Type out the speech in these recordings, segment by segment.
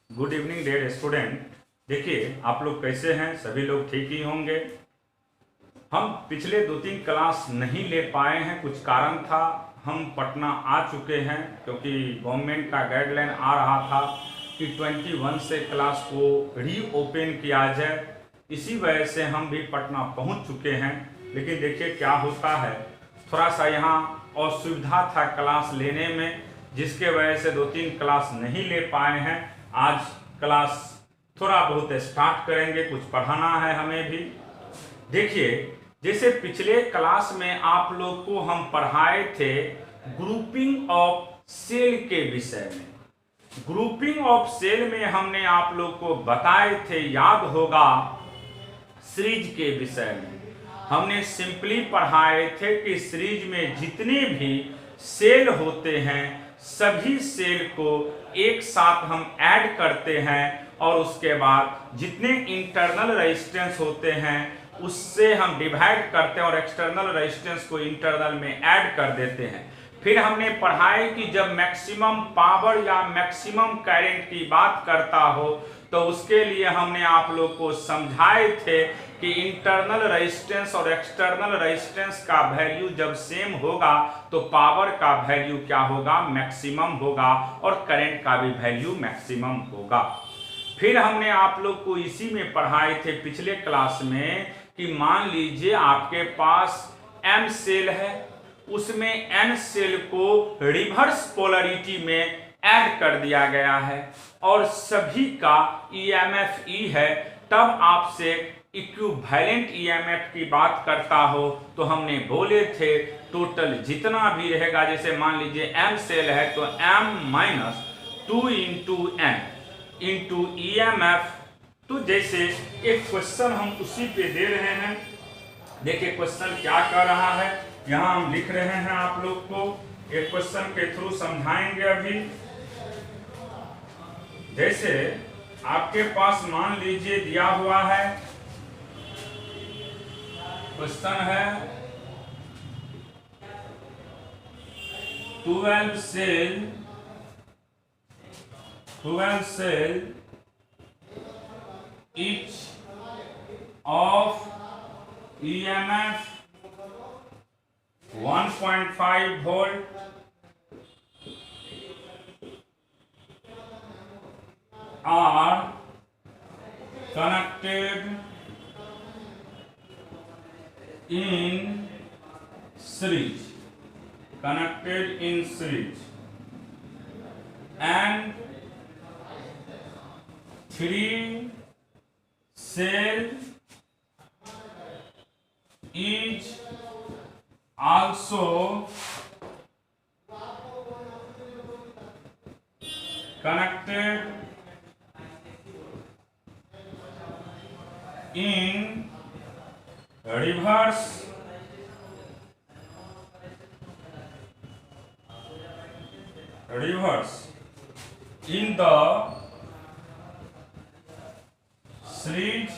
Good evening dear student. देखिए आप लोग कैसे हैं, सभी लोग ठीक ही होंगे। हम पिछले 2-3 क्लास नहीं ले पाए हैं, कुछ कारण था। हम पटना आ चुके हैं क्योंकि गवर्नमेंट का गाइडलाइन आ रहा था कि 21 से क्लास को रीओपन किया जाए। इसी वजह से हम भी पटना पहुंच चुके हैं। लेकिन देखिए क्या होता है, थोड़ा सा यहाँ असुविधा था क्लास लेने में, जिसके वजह से 2-3 क्लास नहीं ले पाए हैं। आज क्लास थोड़ा बहुत स्टार्ट करेंगे, कुछ पढ़ाना है हमें भी। देखिए जैसे पिछले क्लास में आप लोग को हम पढ़ाए थे ग्रुपिंग ऑफ सेल के विषय में। ग्रुपिंग ऑफ सेल में हमने आप लोग को बताए थे, याद होगा, सीरीज के विषय में हमने सिंपली पढ़ाए थे कि सीरीज में जितने भी सेल होते हैं सभी सेल को एक साथ हम ऐड करते हैं और उसके बाद जितने इंटरनल रेजिस्टेंस होते हैं उससे हम डिवाइड करते हैं और एक्सटर्नल रेजिस्टेंस को इंटरनल में ऐड कर देते हैं। फिर हमने पढ़ाई कि जब मैक्सिमम पावर या मैक्सिमम करंट की बात करता हो तो उसके लिए हमने आप लोग को समझाए थे कि इंटरनल रेजिस्टेंस और एक्सटर्नल रेजिस्टेंस का वैल्यू जब सेम होगा तो पावर का वैल्यू क्या होगा, मैक्सिमम होगा, और करंट का भी वैल्यू मैक्सिमम होगा। फिर हमने आप लोग को इसी में पढ़ाए थे पिछले क्लास में कि मान लीजिए आपके पास m सेल है, उसमें n सेल को रिवर्स पोलरिटी में ऐड कर दिया गया है और सभी का EMF E है। तब आपसे इक्विवेलेंट EMF की बात करता हो तो हमने बोले थे टोटल जितना भी रहेगा, जैसे मान लीजिए m सेल है तो m minus 2 into n into EMF। तो जैसे एक क्वेश्चन हम उसी पे दे रहे हैं। देखिए क्वेश्चन क्या कर रहा है, यहाँ हम लिख रहे हैं, आप लोग को एक क्वेश्चन के थ्रू समझाएंगे अभी। जैसे आपके पास मान लीजिए दिया हुआ है, क्वेश्चन है 12 cell each of EMF 1.5 volt are connected in series, and 3 cell is also connected in reverse in the series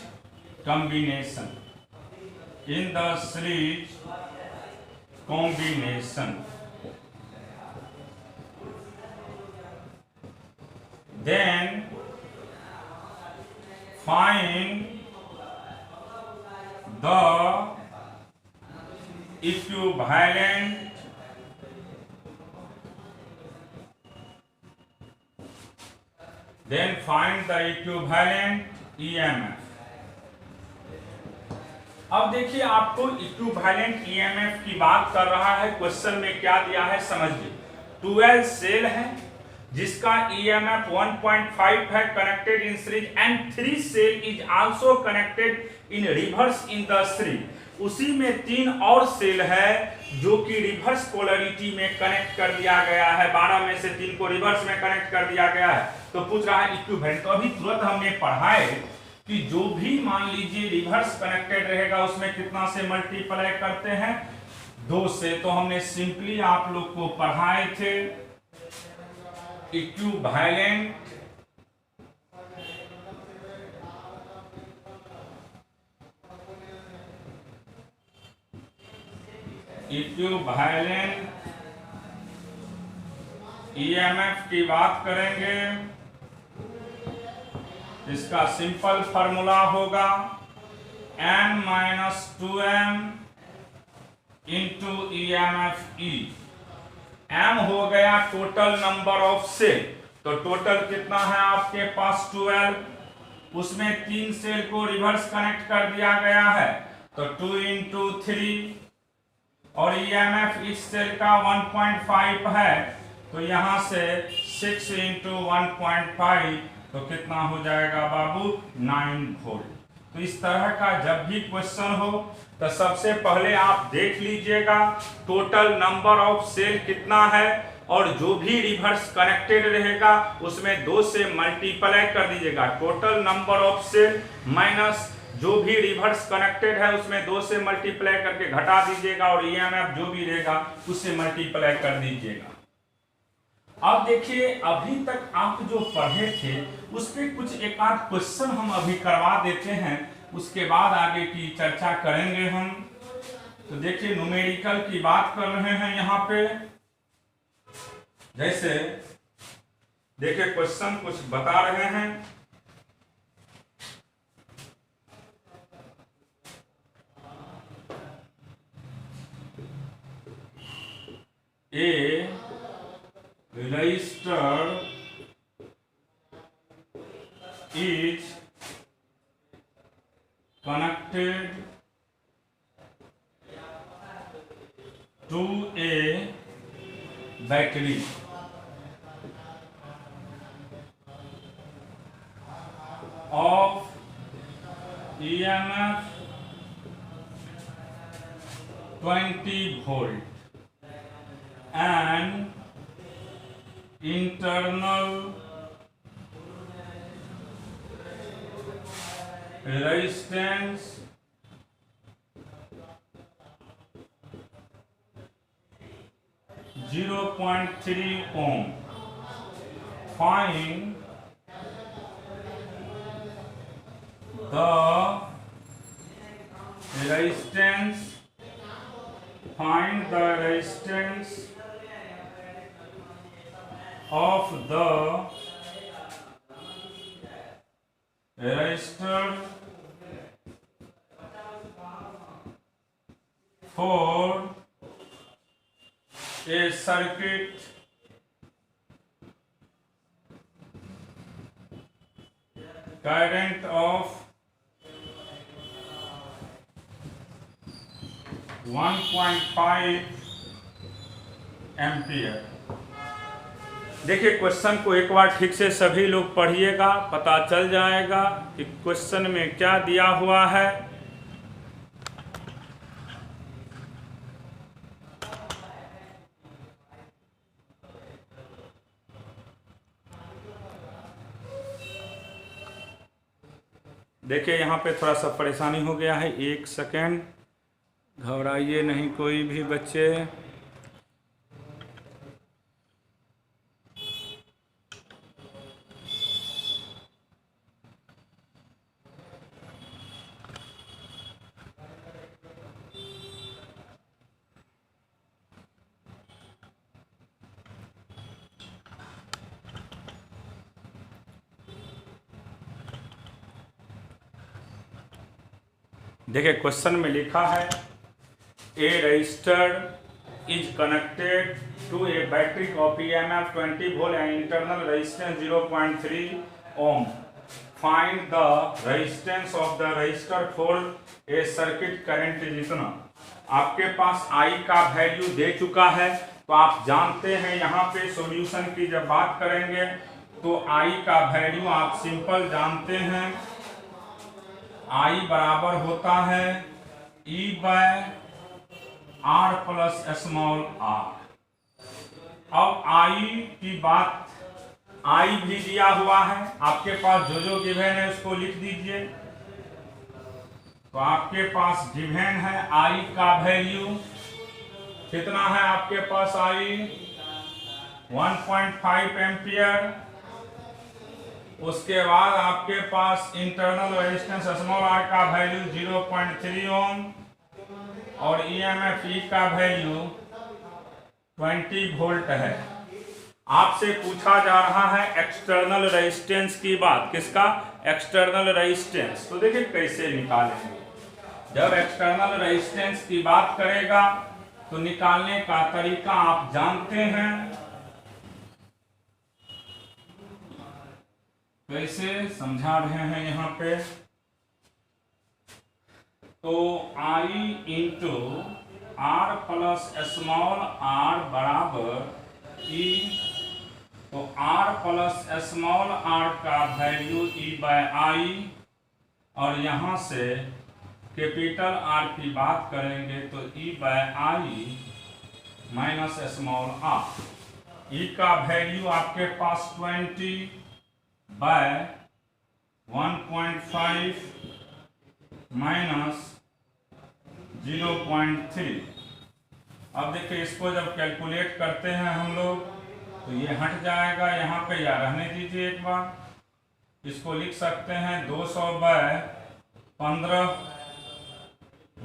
combination, then find the equivalent EMF। अब देखिए आपको इक्विवेलेंट EMF की बात कर रहा है। क्वेश्चन में क्या दिया है समझिए। 12 सेल है जिसका EMF 1.5 है, connected in series, and 3 cell is also connected in reverse in the series. उसी में 3 और सेल है जो कि रिवर्स पोलरिटी में कनेक्ट कर दिया गया है। 12 में से 3 को रिवर्स में कनेक्ट कर दिया गया है। तो पूछ रहा है इक्विवेलेंट। तो अभी तुरंत हमने पढ़ाए कि जो भी मान लीजिए रिवर्स कनेक्टेड रहेगा उसमें कितना से मल्टीप्लाई करते हैं, 2 से। तो हमने सिंपली आप लोग को पढ़ाए थे इक्विवेलेंट EMF की बात करेंगे इसका सिंपल फार्मूला होगा n-2m into EMF E। m हो गया टोटल नंबर ऑफ सेल, तो टोटल कितना है आपके पास 12, उसमें 3 सेल को रिवर्स कनेक्ट कर दिया गया है, तो 2 इंटू 3 और EMF इस सेल का 1.5 है, तो यहां से 6 इंटू 1.5 तो कितना हो जाएगा बाबू 9 वोल्ट। तो इस तरह का जब भी क्वेश्चन हो तो सबसे पहले आप देख लीजिएगा टोटल नंबर ऑफ सेल कितना है, और जो भी रिवर्स कनेक्टेड रहेगा उसमें 2 से मल्टीप्लाई कर दीजिएगा। Total number of cell minus जो भी रिवर्स कनेक्टेड है उसमें 2 से मल्टीप्लाई करके घटा दीजिएगा, और EMF जो भी रहेगा उससे मल्टीप्लाई कर दीजिएगा। अब देखिए अभी तक आप जो पढ़े थे उस पे कुछ एक आध क्वेश्चन हम अभी करवा देते हैं, उसके बाद आगे की चर्चा करेंगे हम। तो देखिए न्यूमेरिकल की बात कर रहे हैं यहाँ पे, जैसे देखिए क्वेश्चन कुछ बता रहे हैं। ए resistor is connected to a battery of EMF 20 volt and internal resistance 0.3 ohm. Find the resistance. Find the resistance of the resistor for a circuit current of 1.5 ampere. देखिए क्वेश्चन को एक बार ठीक से सभी लोग पढ़िएगा, पता चल जाएगा कि क्वेश्चन में क्या दिया हुआ है। देखिए यहाँ पे थोड़ा सा परेशानी हो गया है, 1 सेकेंड, घबराइए नहीं कोई भी बच्चे। देखिए क्वेश्चन में लिखा है a register is connected to a battery of EMF 20 volt and internal resistance 0.3 ohm. Find the resistance of the register for a circuit current जितना। आपके पास I का वैल्यू दे चुका है, तो आप जानते हैं यहाँ पे सॉल्यूशन की जब बात करेंगे तो I का वैल्यू आप सिंपल जानते हैं, I बराबर होता है E by R plus small r। अब I की बात, I भी दिया हुआ है, आपके पास जो गिवन है उसको लिख दीजिए। तो आपके पास गिवन है I का वैल्यू कितना है, आपके पास I 1.5 एम्पियर। उसके बाद आपके पास इंटरनल रेजिस्टेंस स्मॉल r का वैल्यू 0.3 ओम और EMF E का वैल्यू 20 वोल्ट है। आपसे पूछा जा रहा है एक्सटर्नल रेजिस्टेंस की बात। किसका? External resistance. तो देखिए कैसे निकालेंगे। जब एक्सटर्नल रेजिस्टेंस की बात करेगा तो निकालने का तरीका आप जानते हैं। कैसे समझा रहे हैं यहां पे। तो I into R plus small r बराबर ई। तो R प्लस स्मॉल आर का वैल्यू E/I, और यहां से कैपिटल आर की बात करेंगे तो E/I माइनस स्मॉल आर। ई का वैल्यू आपके पास 20/1.5 माइनस 0.3। अब देखिए इसको जब कैलकुलेट करते हैं हम लोग तो ये हट जाएगा यहाँ पे, या रहने दीजिए एक बार। इसको लिख सकते हैं 200/15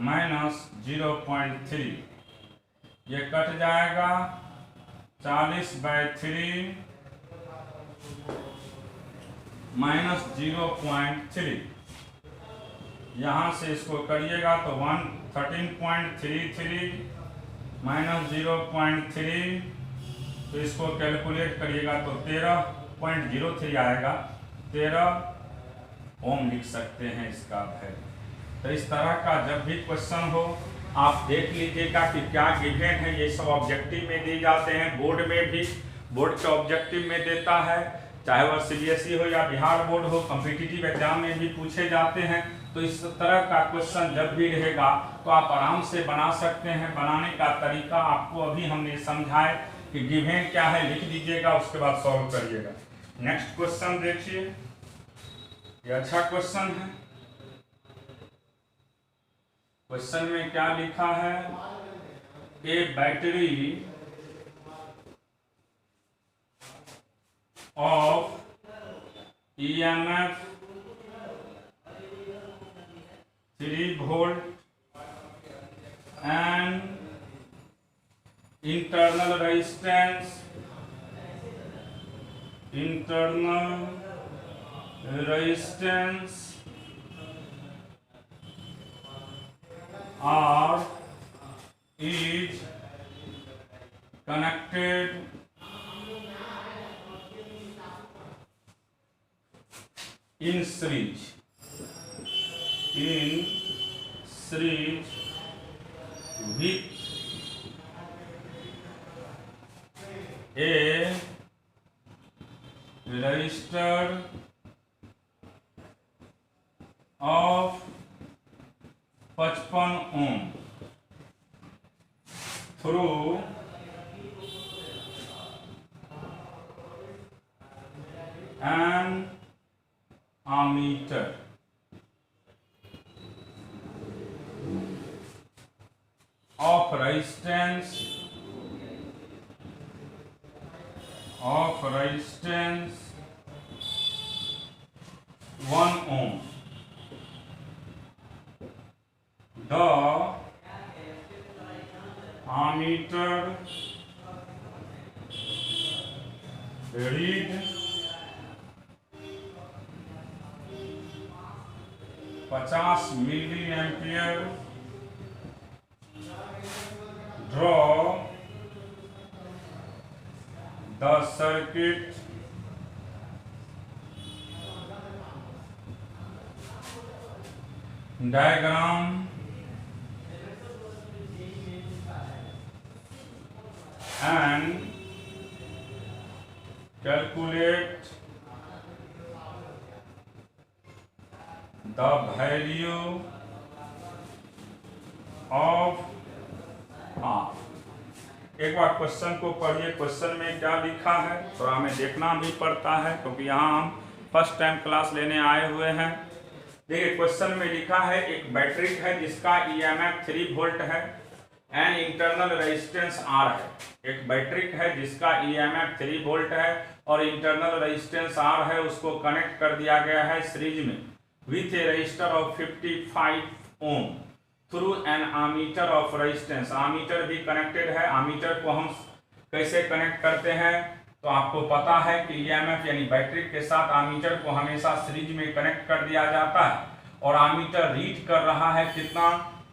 माइनस 0.3। ये कट जाएगा 40/3 माइनस 0.3। यहाँ से इसको करिएगा तो 13.33 माइनस 0.3। तो इसको कैलकुलेट करिएगा तो 13.03 आएगा। 13 ओम लिख सकते हैं इसका वैल्यू। तो इस तरह का जब भी क्वेश्चन हो आप देख लीजिएगा कि क्या गिवन है। ये सब ऑब्जेक्टिव में दिए जाते हैं, बोर्ड में भी, बोर्ड के ऑब्जेक्टिव में देता है, चाहे वह CBSE हो या बिहार बोर्ड हो, कॉम्पिटिटिव एग्जाम में भी पूछे जाते हैं। तो इस तरह का क्वेश्चन जब भी रहेगा तो आप आराम से बना सकते हैं। बनाने का तरीका आपको अभी हमने समझाए कि गिवन क्या है, लिख दीजिएगा, उसके बाद सॉल्व करिएगा। नेक्स्ट क्वेश्चन देखिए, ये अच्छा क्वेश्चन है। क्वेश्चन में क्या लिखा है? ए battery of EMF 3 volt and internal resistance are is connected in series with a resistor of 55 ohm through an ammeter of resistance 1 ohm. The ammeter read 50 milliampere. Draw the circuit diagram and calculate the value of R। एक बार question को पढ़िए। Question में क्या लिखा है थोड़ा हमें देखना भी पड़ता है, क्योंकि यहाँ हम फर्स्ट टाइम क्लास लेने आए हुए हैं। देखिए क्वेश्चन में लिखा है एक बैटरी है जिसका EMF 3 वोल्ट है एंड इंटरनल रेजिस्टेंस R है। एक बैटरी है जिसका EMF 3 वोल्ट है और इंटरनल रेजिस्टेंस R है, उसको कनेक्ट कर दिया गया है सीरीज में with a resistor of 55 ohm through an ammeter of resistance. Ammeter भी कनेक्टेड है। आमीटर को हम कैसे कनेक्ट करते हैं? तो आपको पता है कि ईएमएफ यानी बैटरी के साथ आमीटर को हमेशा सीरीज में कनेक्ट कर दिया जाता है और आमीटर रीड कर रहा है कितना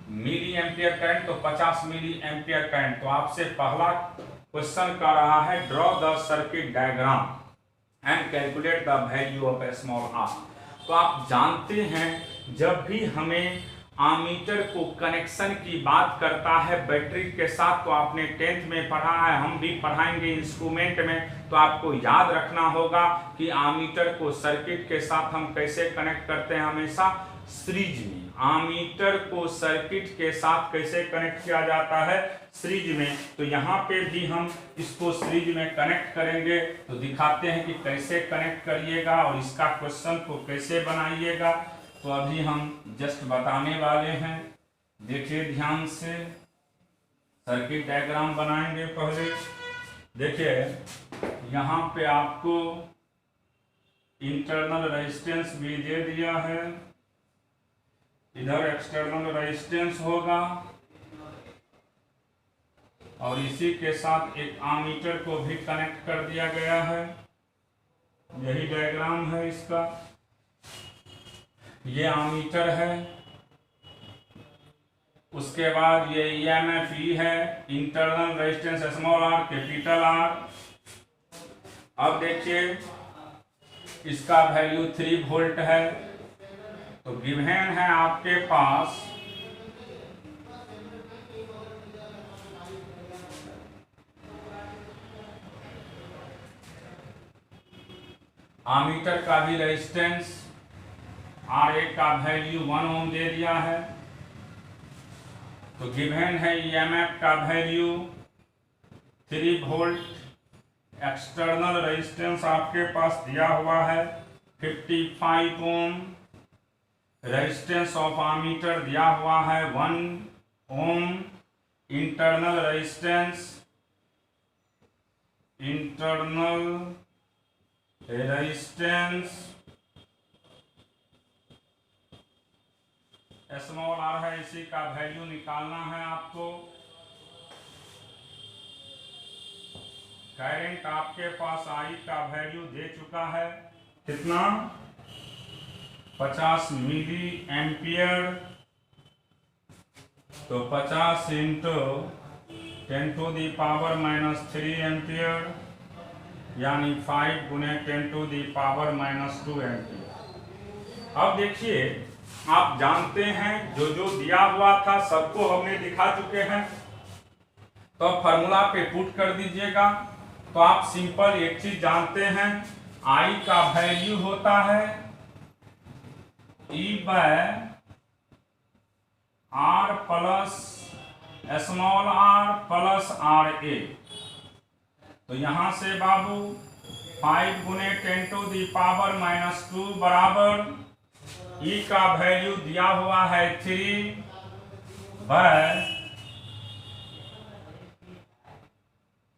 मिली एम्पियर करंट, तो 50 मिली एम्पियर करंट। तो आपसे पहला क्वेश्चन कर रहा है draw the circuit diagram and calculate the value of small r. तो आप जानते हैं जब भी हमें आमीटर को कनेक्शन की बात करता है बैटरी के साथ, तो आपने 10th में पढ़ा है, हम भी पढ़ाएंगे इंस्ट्रूमेंट में, तो आपको याद रखना होगा कि आमीटर को सर्किट के साथ हम कैसे कनेक्ट करते हैं, हमेशा सीरीज में। आमीटर को सर्किट के साथ कैसे कनेक्ट किया जाता है, सीरीज में। तो यहाँ पे भी हम इसको सीरीज में कनेक्ट करेंगे, तो दिखाते हैं कि कैसे कनेक्ट करिएगा और इसका क्वेश्चन को कैसे बनाइएगा। तो अभी हम जस्ट बताने वाले हैं, देखिए ध्यान से। सर्किट डायग्राम बनाएंगे पहले। देखिए यहाँ पे आपको इंटरनल रेजिस्टेंस भी दे दिया है, इधर एक्सटर्नल रेजिस्टेंस होगा और इसी के साथ एक आमीटर को भी कनेक्ट कर दिया गया है। यही डायग्राम है इसका। ये आमीटर है, उसके बाद ये ईएमएफ ई है, internal resistance small are capital R. अब देखिए इसका वैल्यू 3 वोल्ट है। तो गिवन है आपके पास आमीटर का भी रेजिस्टेंस RA का वैल्यू 1 ओम दे दिया है। तो गिवन है ईएमएफ का वैल्यू 3 वोल्ट, एक्सटर्नल रेजिस्टेंस आपके पास दिया हुआ है 55 ओम, रेजिस्टेंस ऑफ आमीटर दिया हुआ है 1 ओम, इंटरनल रेजिस्टेंस स्मॉल आर है, इसी का वैल्यू निकालना है आपको। करंट आपके पास आई का वैल्यू दे चुका है, कितना 50 मिली एम्पियर। तो 50 into 10 to the power -3 ampere, यानी 5 गुने 10 टू दी पावर -2 एम्पियर। अब देखिए आप जानते हैं जो जो दिया हुआ था सबको हमने दिखा चुके हैं, तो फॉर्मूला पे पुट कर दीजिएगा। तो आप सिंपल एक चीज जानते हैं, आई का वैल्यू होता है E by R plus small r plus RA। तो यहां से बाबू 5 गुने 10 टू दी पावर -2 बराबर E का वैल्यू दिया हुआ है 3 बाय,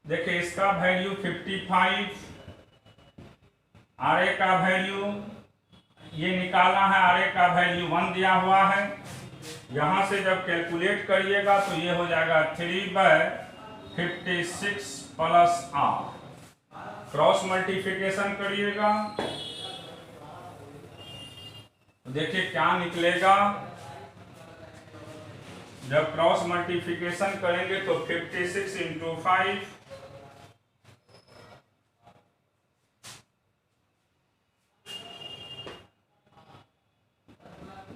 देखिए इसका वैल्यू 55, RA का वैल्यू ये निकालना है, RA का वैल्यू 1 दिया हुआ है। यहां से जब कैलकुलेट करिएगा तो ये हो जाएगा 3 by 56 plus R। Cross multiplication करिएगा तो देखिए क्या निकलेगा। जब क्रॉस मल्टीप्लिकेशन करेंगे तो 56 इंटू 5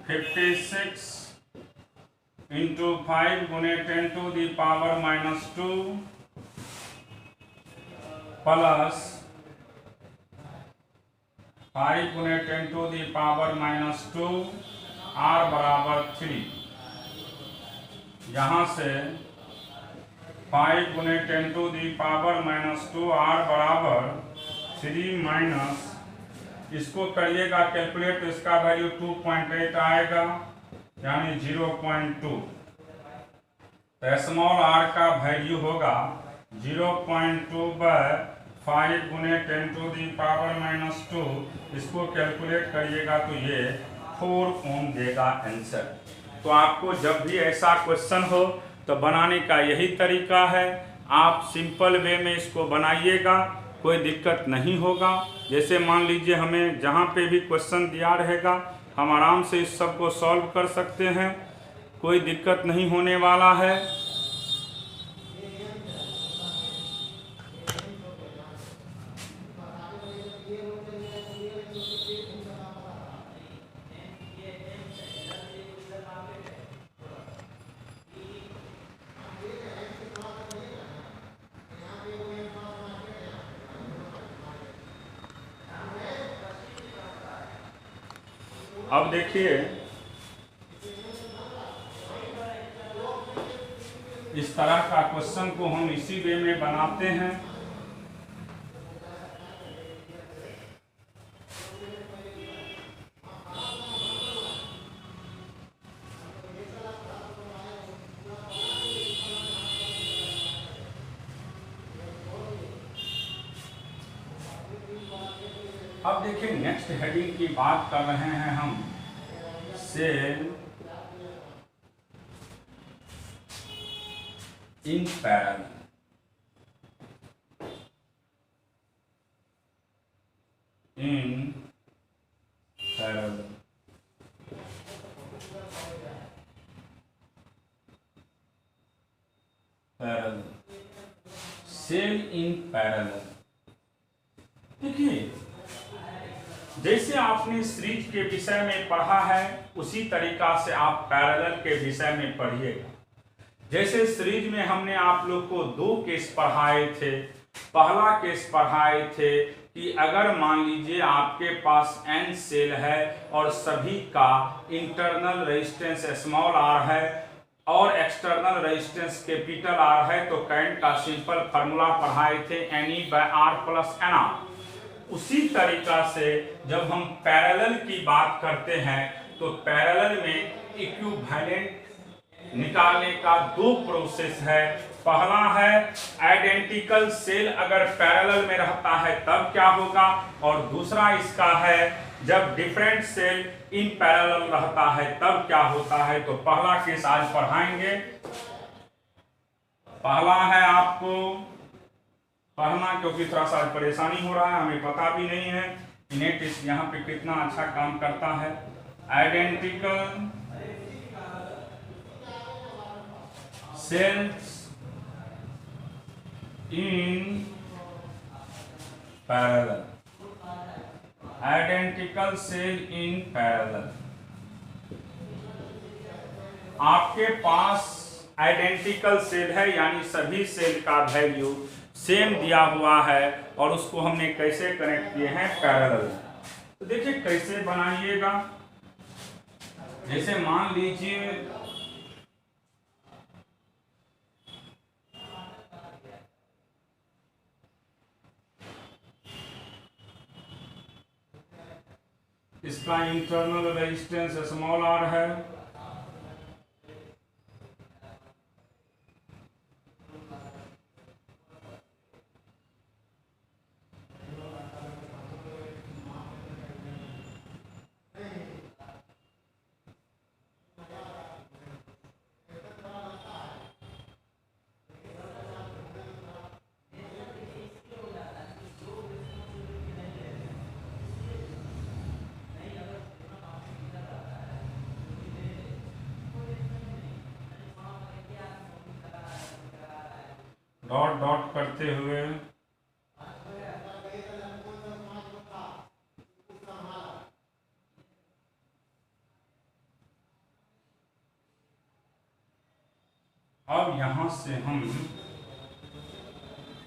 56 इंटू 5 गुने 10 टू दी पावर -2 प्लस 5 गुने 10 टू दी पावर -2, R बराबर 3। यहाँ से 5 गुने 10 टू दी पावर -2, R बराबर 3 माइनस, इसको करिएगा कैलकुलेट, इसका वैल्यू 2.8 आएगा, यानी 0.2। तो स्मॉल r का वैल्यू होगा 0.2 बाय 5 गुने 10 टू दी पावर -2। इसको कैलकुलेट करिएगा तो ये 4 ओम देगा आंसर। तो आपको जब भी ऐसा क्वेश्चन हो तो बनाने का यही तरीका है, आप सिंपल वे में इसको बनाइएगा, कोई दिक्कत नहीं होगा। जैसे मान लीजिए हमें जहाँ पे भी क्वेश्चन दिया रहेगा हम आराम से इस सब को सॉल्व कर सकते हैं, कोई दिक्कत नहीं होने वाला है। अब देखिए इस तरह का क्वेश्चन को हम इसी वे में बनाते हैं। अब देखिए नेक्स्ट हेडिंग की बात कर रहे हैं हम, cell in parallel. In parallel parallel cell in parallel. देखिए जैसे आपने सीरीज के विषय में पढ़ा है उसी तरीका से आप पैरेलल के विषय में पढ़िएगा। जैसे सीरीज में हमने आप लोग को 2 केस पढ़ाए थे। पहला केस पढ़ाए थे कि अगर मान लीजिए आपके पास n सेल है और सभी का इंटरनल रेजिस्टेंस स्मॉल r है और एक्सटर्नल रेजिस्टेंस कैपिटल R है, तो करंट का सिंपल फार्मूला पढ़ाए थे Ne/R + Nr। उसी तरीका से जब हम पैरेलल की बात करते हैं तो पैरेलल में इक्विवेलेंट निकालने का 2 प्रोसेस है। पहला है आइडेंटिकल सेल अगर पैरेलल में रहता है तब क्या होगा, और दूसरा इसका है जब डिफरेंट सेल इन पैरेलल रहता है तब क्या होता है। तो पहला केस आज पढ़ाएंगे। पहला है आपको पढ़ना, क्योंकि थोड़ा सा परेशानी हो रहा है, हमें पता भी नहीं है नेट इस यहाँ पे कितना अच्छा काम करता है। Identical cells in parallel. Identical cell in parallel, आपके पास आइडेंटिकल सेल है यानी सभी सेल का वैल्यू सेम दिया हुआ है और उसको हमने कैसे कनेक्ट किए हैं पैरेलल। तो देखिए कैसे बनाइएगा। जैसे मान लीजिए इसका इंटरनल रेजिस्टेंस स्मॉल r है, डॉट डॉट करते हुए अब यहां से हम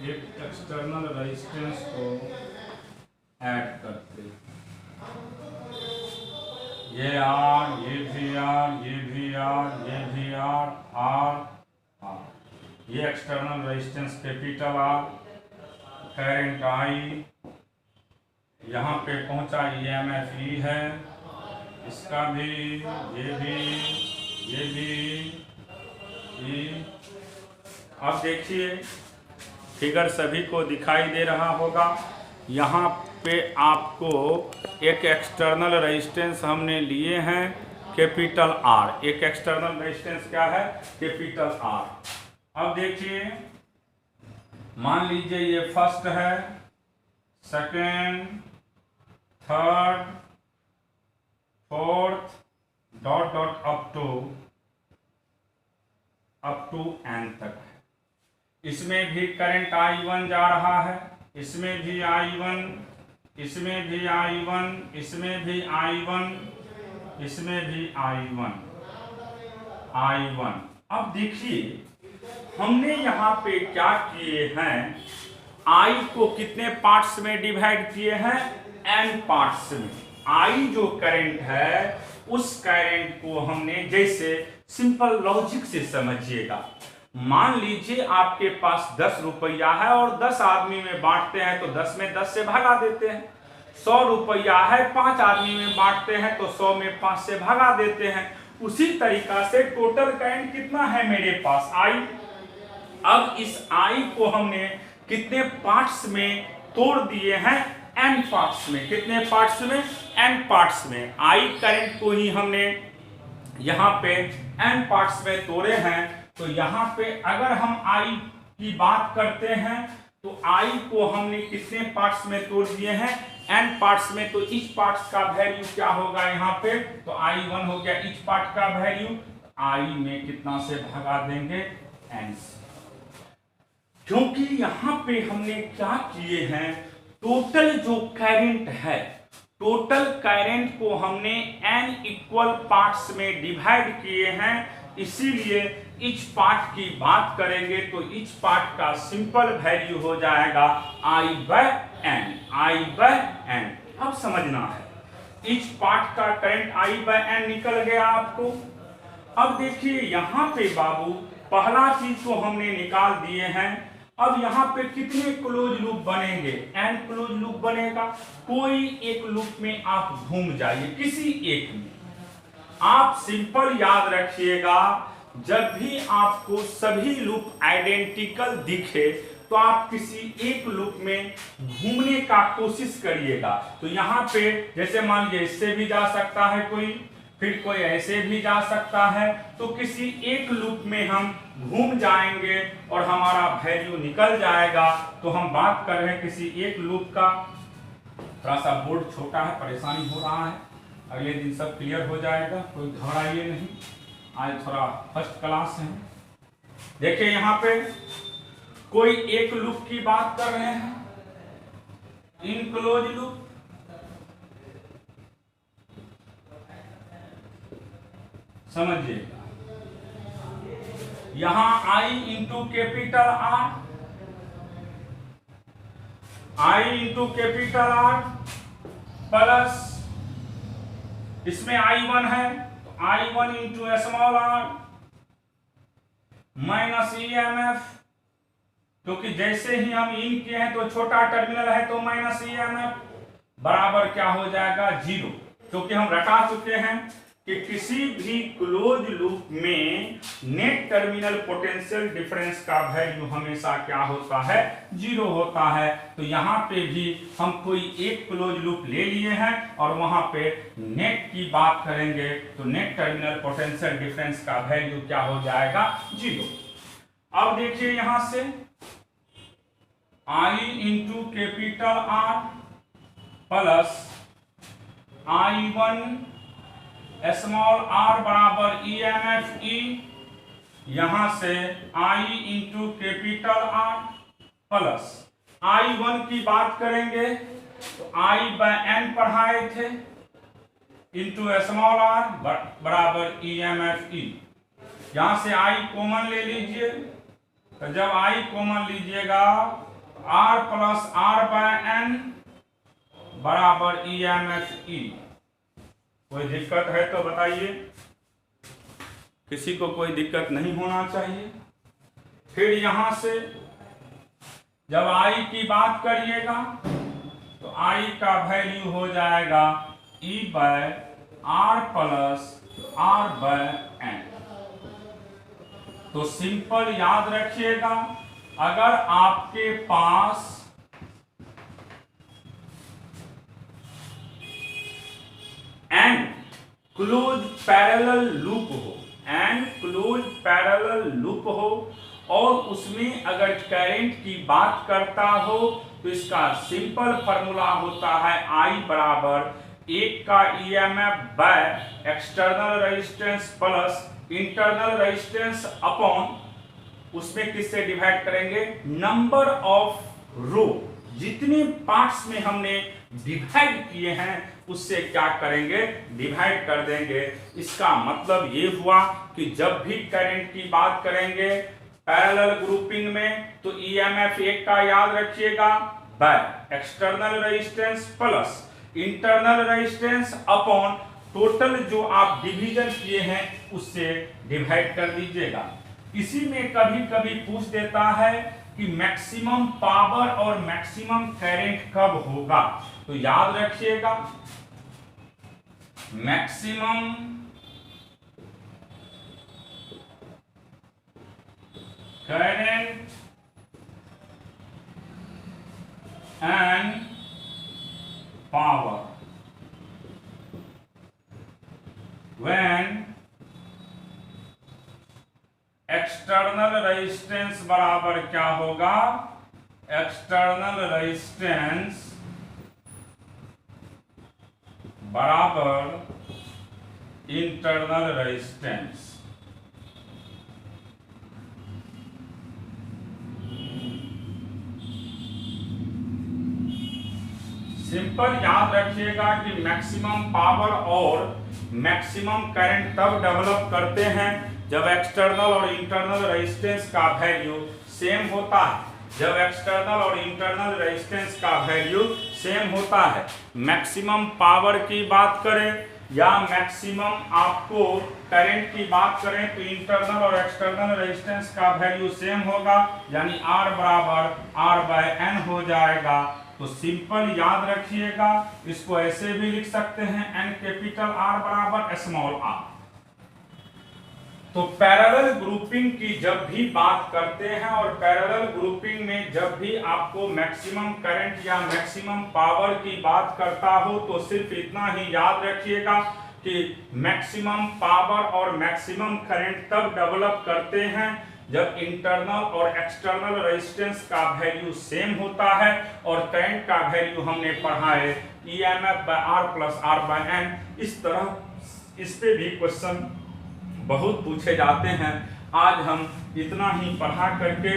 एक एक्सटर्नल रेजिस्टेंस को ऐड करते हैं। ये R, ये भी R, ये भी R, ये भी R, R, ये external resistance capital R, current I, यहाँ पे पहुंचा EMF E है, इसका भी, ये भी E। अब देखिए फिगर सभी को दिखाई दे रहा होगा। यहाँ पे आपको एक एक्सटर्नल रेजिस्टेंस हमने लिए हैं कैपिटल R। एक एक्सटर्नल रेजिस्टेंस क्या है, कैपिटल R। अब देखिए मान लीजिए ये फर्स्ट है second, third, fourth, dot dot up to n तक है। इसमें भी करंट I1 जा रहा है, इसमें भी I1, इसमें भी I1, इसमें भी I1, इसमें भी I1। अब देखिए हमने यहाँ पे क्या किए हैं, I को कितने पार्ट्स में डिवाइड किए हैं, n पार्ट्स में। I जो करंट है उस करंट को हमने, जैसे सिंपल लॉजिक से समझिएगा, मान लीजिए आपके पास 10 रुपया है और 10 आदमी में बांटते हैं तो 10 में 10 से भगा देते हैं। 100 रुपया है, 5 आदमी में बांटते हैं तो 100 में 5 से भगा देते हैं। उसी तरीका से टोटल करंट कितना है मेरे पास, I। अब इस I को हमने कितने पार्ट्स में तोड़ दिए हैं, n पार्ट्स में। कितने पार्ट्स में, n पार्ट्स में। I करंट को ही हमने यहाँ पे n पार्ट्स में तोड़े हैं। तो यहाँ पे अगर हम I की बात करते हैं तो I को हमने कितने पार्ट्स में तोड़ दिए हैं, n पार्ट्स में। तो इच पार्ट्स का वैल्यू क्या होगा यहाँ पे, तो I1 हो गया इच पार्ट का वैल्यू। I में कितना से भगा देंगे, n से। क्योंकि यहाँ पे हमने क्या किए हैं, टोटल जो करंट है, टोटल करंट को हमने n इक्वल पार्ट्स में डिवाइड किए हैं, इसीलिए इच पार्ट की बात करेंगे तो इच पार्ट का सिंपल वैल्यू हो जाएगा I/n। अब समझना है, इच पार्ट का करंट I/n निकल गया आपको। अब देखिए यहाँ पे बाबू पहला चीज को हमने निकाल दिए हैं। अब यहाँ पे कितने क्लोज लूप बनेंगे, n क्लोज लूप बनेगा। कोई एक लूप में आप घूम जाइए, किसी एक में। आप सिंपल याद रखिएगा, जब भी आपको सभी लूप आइडेंटिकल दिखे तो आप किसी एक लूप में घूमने का कोशिश करिएगा। तो यहाँ पे जैसे मान लीजिए इससे भी जा सकता है कोई, फिर कोई ऐसे भी जा सकता है। तो किसी एक लूप में हम घूम जाएंगे और हमारा वैल्यू निकल जाएगा। तो हम बात कर रहे हैं किसी एक लूप का। थोड़ा सा बोर्ड छोटा है, परेशानी हो रहा है, अगले दिन सब क्लियर हो जाएगा, कोई घबराइए नहीं। आज थोड़ा फर्स्ट क्लास है। देखिए यहाँ पे कोई एक लूप की बात कर रहे हैं, इनक्लोज लूप। समझिएगा, यहां I into capital R, I into capital R plus इसमें I1 है तो I1 into small r minus EMF, क्योंकि जैसे ही हम इन किए हैं तो छोटा टर्मिनल है तो माइनस EMF बराबर क्या हो जाएगा, 0। क्योंकि हम रटा चुके हैं कि किसी भी क्लोज लूप में नेट टर्मिनल पोटेंशियल डिफरेंस का वैल्यू हमेशा क्या होता है, 0 होता है। तो यहाँ पे भी हम कोई एक क्लोज लूप ले लिए हैं और वहां पे नेट की बात करेंगे तो नेट टर्मिनल पोटेंशियल डिफरेंस का वैल्यू क्या हो जाएगा, 0। अब देखिए यहां से I into capital R plus I1 small r बराबर EMF E, यहां से I into capital R plus I1 की बात करेंगे तो I/n पढ़ाए थे इंटू स्मॉल r बराबर EMF E। यहां से I कॉमन ले लीजिए, तो जब I कॉमन लीजिएगा R प्लस R/n बराबर EMF E। कोई दिक्कत है तो बताइए, किसी को कोई दिक्कत नहीं होना चाहिए। फिर यहां से जब I की बात करिएगा तो I का वैल्यू हो जाएगा E/R प्लस R/n। तो सिंपल याद रखिएगा, अगर आपके पास एन क्लोज पैरेलल लूप हो, एन क्लोज पैरेलल लूप हो और उसमें अगर करंट की बात करता हो तो इसका सिंपल फॉर्मूला होता है I बराबर 1 का EMF by external resistance plus internal resistance upon, उसमें किससे डिवाइड करेंगे, नंबर ऑफ रो, जितने पार्ट्स में हमने डिवाइड किए हैं उससे क्या करेंगे, डिवाइड कर देंगे। इसका मतलब ये हुआ कि जब भी करंट की बात करेंगे पैरेलल ग्रुपिंग में तो ईएमएफ 1 का याद रखिएगा by external resistance plus internal resistance upon total जो आप डिवीजन किए हैं उससे डिवाइड कर दीजिएगा। इसी में कभी कभी पूछ देता है कि मैक्सिमम पावर और मैक्सिमम करंट कब होगा, तो याद रखिएगा maximum current and power when external resistance बराबर क्या होगा, एक्सटर्नल रेजिस्टेंस बराबर इंटरनल रेजिस्टेंस। सिंपल याद रखिएगा कि मैक्सिमम पावर और मैक्सिमम करंट तब डेवलप करते हैं जब एक्सटर्नल और इंटरनल रेजिस्टेंस का वैल्यू सेम होता है, जब एक्सटर्नल और इंटरनल रेजिस्टेंस का वैल्यू सेम होता है। मैक्सिमम पावर की बात करें या मैक्सिमम आपको करंट की बात करें तो इंटरनल और एक्सटर्नल रेजिस्टेंस का वैल्यू सेम होगा, यानी R बराबर R/N हो जाएगा। तो सिंपल याद रखिएगा, इसको ऐसे भी लिख सकते हैं N कैपिटल R बराबर स्मॉल r। तो पैरेलल ग्रुपिंग की जब भी बात करते हैं और पैरेलल ग्रुपिंग में जब भी आपको मैक्सिमम करंट या मैक्सिमम पावर की बात करता हो तो सिर्फ इतना ही याद रखिएगा कि मैक्सिमम पावर और मैक्सिमम करंट तब डेवलप करते हैं जब इंटरनल और एक्सटर्नल रेजिस्टेंस का वैल्यू सेम होता है और करंट का वैल्यू हमने पढ़ा है EMF bye R plus R/N। इस तरह इस पे भी क्वेश्चन बहुत पूछे जाते हैं। आज हम इतना ही पढ़ा करके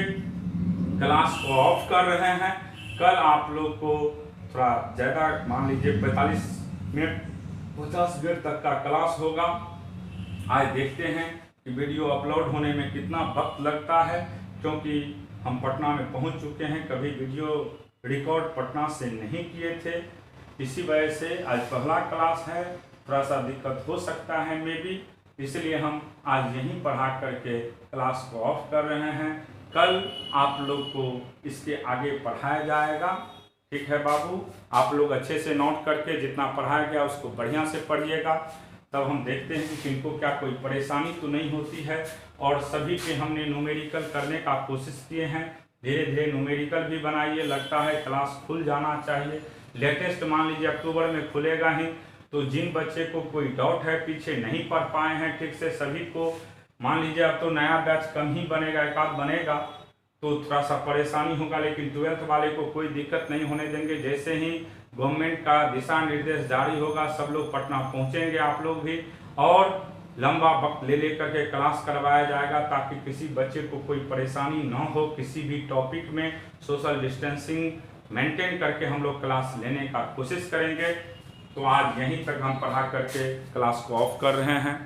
क्लास को ऑफ कर रहे हैं। कल आप लोग को थोड़ा ज़्यादा मान लीजिए 45 मिनट 50 मिनट तक का क्लास होगा। आज देखते हैं कि वीडियो अपलोड होने में कितना वक्त लगता है, क्योंकि हम पटना में पहुंच चुके हैं, कभी वीडियो रिकॉर्ड पटना से नहीं किए थे, इसी वजह से आज पहला क्लास है, थोड़ा सा दिक्कत हो सकता है मे बी, इसलिए हम आज यहीं पढ़ा करके क्लास को ऑफ कर रहे हैं। कल आप लोग को इसके आगे पढ़ाया जाएगा, ठीक है बाबू। आप लोग अच्छे से नोट करके जितना पढ़ाया गया उसको बढ़िया से पढ़िएगा, तब हम देखते हैं कि किनको क्या कोई परेशानी तो नहीं होती है। और सभी के हमने न्यूमेरिकल करने का कोशिश किए हैं, धीरे धीरे न्यूमेरिकल भी बनाइए। लगता है क्लास खुल जाना चाहिए, लेटेस्ट मान लीजिए अक्टूबर में खुलेगा ही, तो जिन बच्चे को कोई डाउट है, पीछे नहीं पढ़ पाए हैं ठीक से, सभी को मान लीजिए अब तो नया बैच कम ही बनेगा, एक आध बनेगा तो थोड़ा सा परेशानी होगा, लेकिन 12th वाले को कोई दिक्कत नहीं होने देंगे। जैसे ही गवर्नमेंट का दिशा निर्देश जारी होगा सब लोग पटना पहुंचेंगे, आप लोग भी, और लंबा वक्त ले लेकर के क्लास करवाया जाएगा ताकि किसी बच्चे को कोई परेशानी ना हो। किसी भी टॉपिक में सोशल डिस्टेंसिंग मेंटेन करके हम लोग क्लास लेने का कोशिश करेंगे। तो आज यहीं तक हम पढ़ा करके क्लास को ऑफ कर रहे हैं।